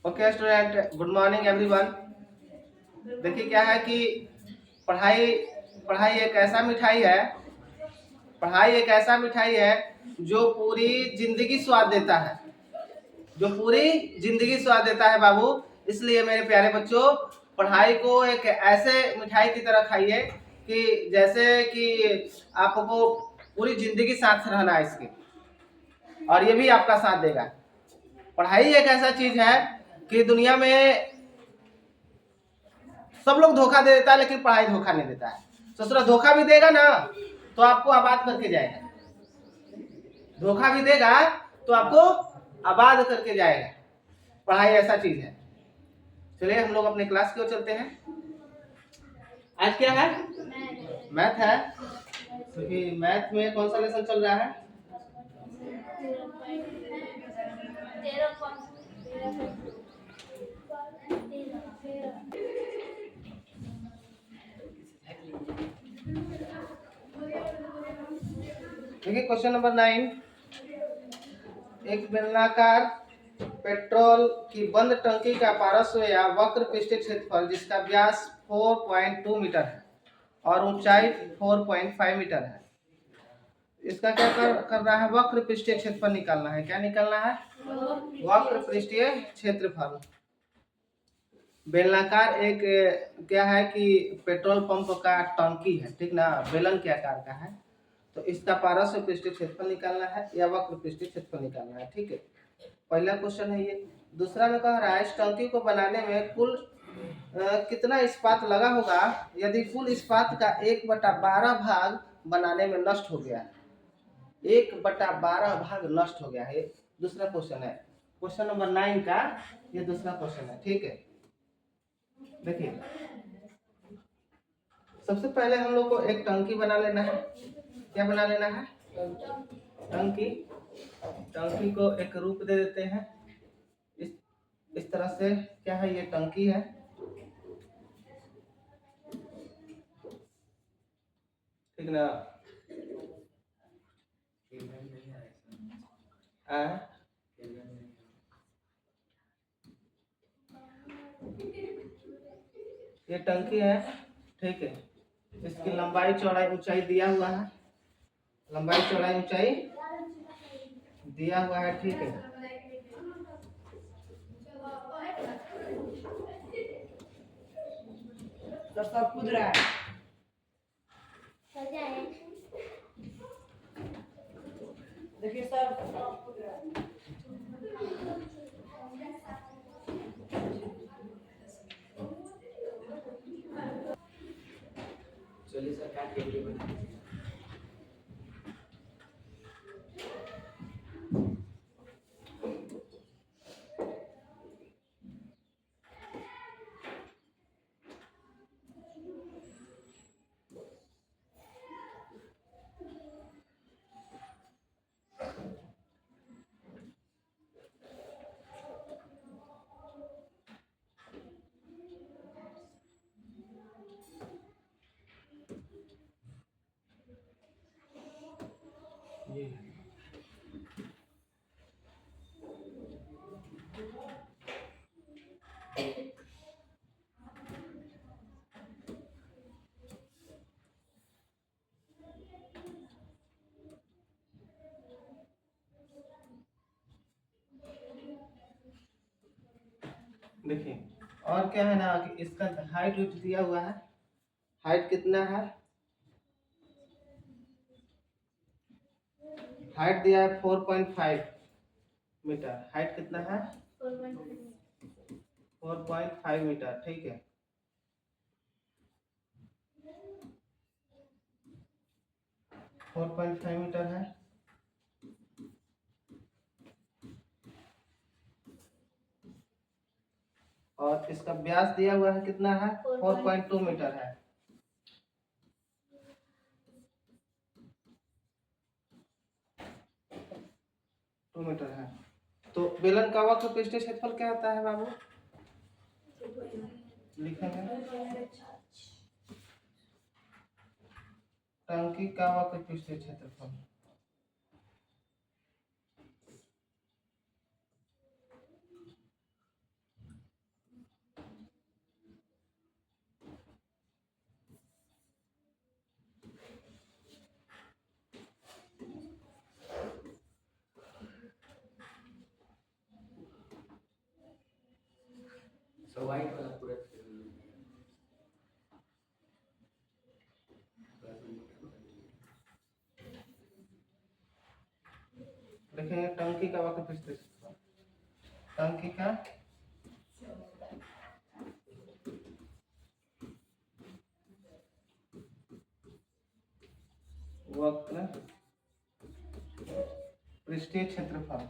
Okay student, good morning everyone. देखिए क्या है कि पढ़ाई पढ़ाई एक ऐसा मिठाई है पढ़ाई एक ऐसा मिठाई है जो पूरी जिंदगी स्वाद देता है, जो पूरी जिंदगी स्वाद देता है बाबू। इसलिए मेरे प्यारे बच्चों, पढ़ाई को एक ऐसे मिठाई की तरह खाइए कि जैसे कि आपको पूरी जिंदगी साथ रहना है इसके, और ये भी आपका साथ देगा। पढ़ाई एक ऐसा चीज है कि दुनिया में सब लोग धोखा दे देता है, लेकिन पढ़ाई धोखा नहीं देता है। ससुरा धोखा भी देगा ना तो आपको आबाद करके जाएगा, धोखा भी देगा तो आपको आबाद करके जाएगा। पढ़ाई ऐसा चीज है। चलिए हम लोग अपने क्लास की ओर चलते हैं। आज क्या है? मैथ है। क्योंकि मैथ में कौन सा लेसन चल रहा है? देखिए क्वेश्चन नंबर 9। एक बेलनाकार पेट्रोल की बंद टंकी का पारस्व या वक्र पृष्ठीय क्षेत्रफल जिसका व्यास 4.2 मीटर है और ऊंचाई 4.5 मीटर है, इसका क्या कर रहा है? वक्र पृष्ठीय क्षेत्रफल निकालना है। क्या निकालना है? वक्र पृष्ठीय क्षेत्रफल। बेलनाकार एक क्या है कि पेट्रोल पंप का टंकी है, ठीक ना, बेलन के आकार का है। तो इसका पारस्व पृष्ठीय क्षेत्रफल निकालना है या वक्र पृष्ठीय क्षेत्रफल निकालना है। ठीक है, पहला क्वेश्चन है ये। दूसरा में कह रहा है इस टंकी को बनाने में कुल कितना इस्पात लगा होगा यदि कुल इस्पात का 1/12 भाग बनाने में नष्ट हो गया। 1/12 भाग नष्ट हो गया है। दूसरा क्वेश्चन है, क्वेश्चन नंबर 9 का ये दूसरा क्वेश्चन है। ठीक है, देखिए सबसे पहले हम लोग को एक टंकी बना लेना है। क्या बना लेना है? टंकी। टंकी को एक रूप दे देते हैं इस तरह से। क्या है? ये टंकी है। ठीक ना? ये टंकी है। ठीक है, इसकी लंबाई चौड़ाई ऊंचाई दिया हुआ है। लंबाई चौड़ाई ऊंचाई दिया हुआ है। ठीक है, तो सब कूद रहा है। देखिए सर सब कूद रहा है। चलिए सर काट के बताइए। देखिए और क्या है ना कि इसका हाइट दिया हुआ है। हाइट कितना है? हाइट दिया है 4.5 मीटर। हाइट कितना है? 4.5 मीटर। ठीक है, 4.5 मीटर है। और इसका व्यास दिया हुआ है कितना है? 4.2 मीटर है। मीटर है। तो बेलन का वक्र पृष्ठीय क्षेत्रफल क्या होता है बाबू? लिखेंगे टंकी का वक्र पृष्ठीय क्षेत्रफल। वाइट वाला पूरा देखेंगे टंकी का वक्र पृष्ठ क्षेत्रफल, टंकी का वक्र पृष्ठीय क्षेत्रफल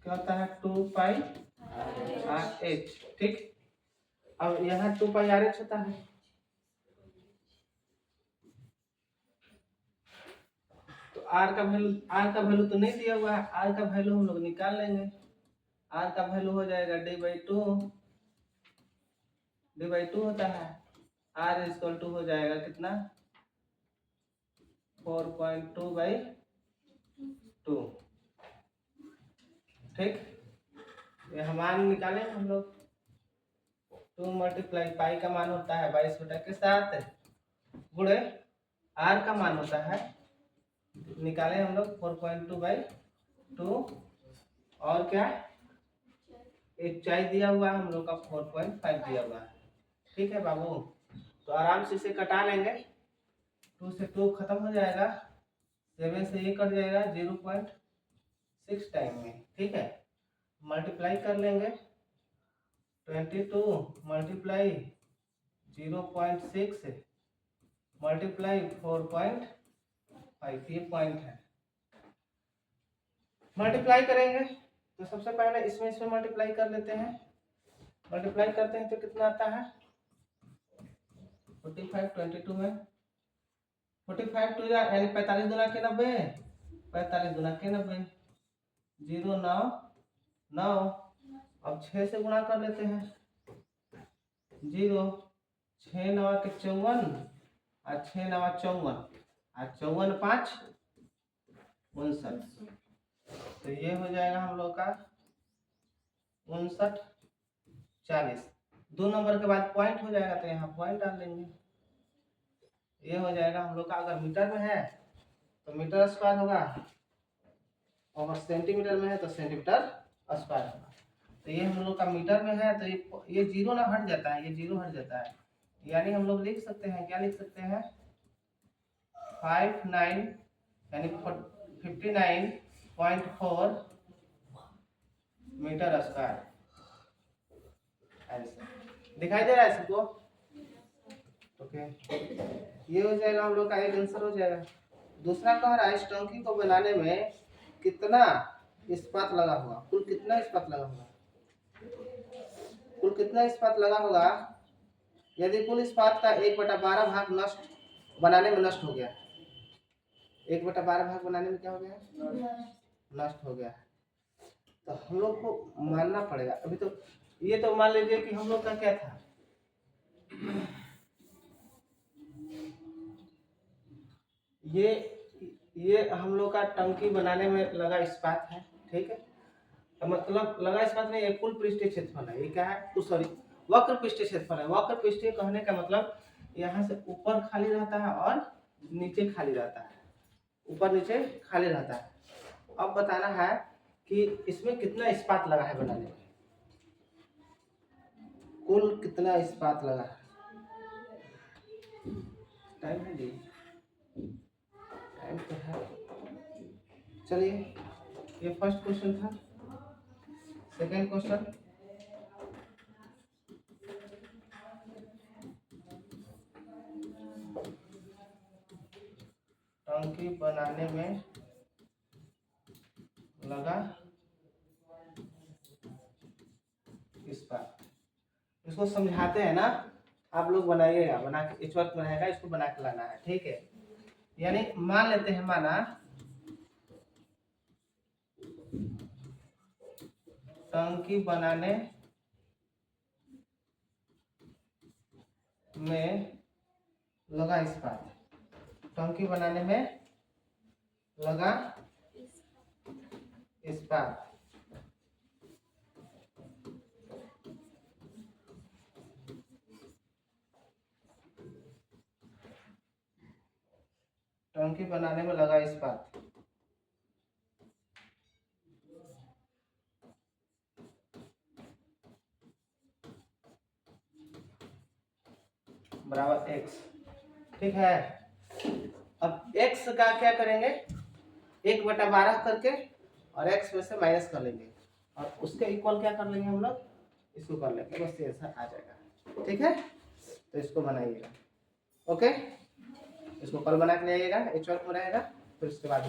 क्या होता है 2πr/h। ठीक, अब यहाँ 2πr/h होता है, तो r का वैल्यू तो नहीं दिया हुआ है, r का वैल्यू हम लोग निकाल लेंगे। r का वैल्यू हो जाएगा d/2 होता है, r इक्वल टू हो जाएगा कितना 4.2/2। ठीक, ये हम मान निकालें हम लोग। 2 मल्टीप्लाई पाई का मान होता है 22 के साथ गुणे r का मान होता है, निकाले हम लोग 4.2/2 और क्या ऊंचाई दिया हुआ है हम लोग का 4.5 दिया हुआ है। ठीक है बाबू, तो आराम से इसे कटा लेंगे। 2 से 2 खत्म हो जाएगा, 7 से ये कट जाएगा 0.6 टाइम में। ठीक है, मल्टीप्लाई कर लेंगे 22 मल्टीप्लाई 0.6 मल्टीप्लाई 4.5, ये पॉइंट है। मल्टीप्लाई करेंगे तो सबसे पहले इसमें मल्टीप्लाई कर लेते हैं। मल्टीप्लाई करते हैं तो कितना आता है 45, 22 में 45 टू यानी 45 गुना के 90, 45 गुना के 90, 0 9 9। अब 6 से गुणा कर लेते हैं, 0 6 9 के 54 और 6 9 54 और 54 5 59। तो ये हो जाएगा हम लोग का 59 40। 2 नंबर के बाद पॉइंट हो जाएगा तो यहाँ पॉइंट डाल देंगे। ये हो जाएगा हम लोग का, अगर मीटर में है तो मीटर स्क्वायर होगा और सेंटीमीटर में है तो सेंटीमीटर स्क्वायर होगा। तो ये हम लोग का मीटर में है तो ये जीरो ना हट जाता है, ये जीरो हट जाता है, यानी हम लोग लिख सकते हैं, क्या लिख सकते हैं 59 यानी 59.4 मीटर स्क्वायर। दिखाई दे रहा है सबको? ओके, ये हो जाएगा हम लोग का एक आंसर हो जाएगा। दूसरा कह रहा है इस टंकी को बनाने में कितना इस्पात लगा होगा, कुल कितना इस्पात लगा होगा, कुल कितना इस्पात लगा होगा। यदि कुल इस्पात का 1/12 भाग नष्ट बनाने में नष्ट हो गया, 1/12 भाग बनाने में क्या हो गया नष्ट हो गया, तो हम लोग को मानना पड़ेगा। अभी तो ये तो मान लीजिए कि हम लोग का क्या था, ये हम लोग का टंकी बनाने में लगा इस्पात है। ठीक है, तो मतलब लगा इस्पात नहीं, कुल पृष्ठीय क्षेत्रफल है। ये क्या है, सॉरी वक्र पृष्ठीय क्षेत्रफल है। वक्र पृष्ठीय कहने का मतलब यहाँ से ऊपर खाली रहता है और नीचे खाली रहता है, ऊपर नीचे खाली रहता है। अब बताना है कि इसमें कितना इस्पात लगा है बनाने में, कुल कितना इस्पात लगा है। टाइम है जी, टाइम तो है। चलिए, ये फर्स्ट क्वेश्चन था। सेकेंड क्वेश्चन, टंकी बनाने में लगा इस्पात, इसको समझाते हैं ना, आप लोग बनाइएगा, बना के इस वक्त बनाएगा, इसको बना के लाना है। ठीक है, यानी मान लेते हैं, माना टंकी बनाने में लगा इस्पात, टंकी बनाने में लगा इस्पात टंकी बनाने में लगा इस्पात। बराबर x, ठीक है। अब x का क्या करेंगे, 1/12 करके और x में से माइनस कर लेंगे और उसके इक्वल क्या कर लेंगे हम लोग, इसको कर लेंगे, बस ये ऐसा आ जाएगा, ठीक है। तो इसको बनाइएगा, ओके। इसको कल बना के ले आइएगा, h1 को रहेगा, फिर उसके बाद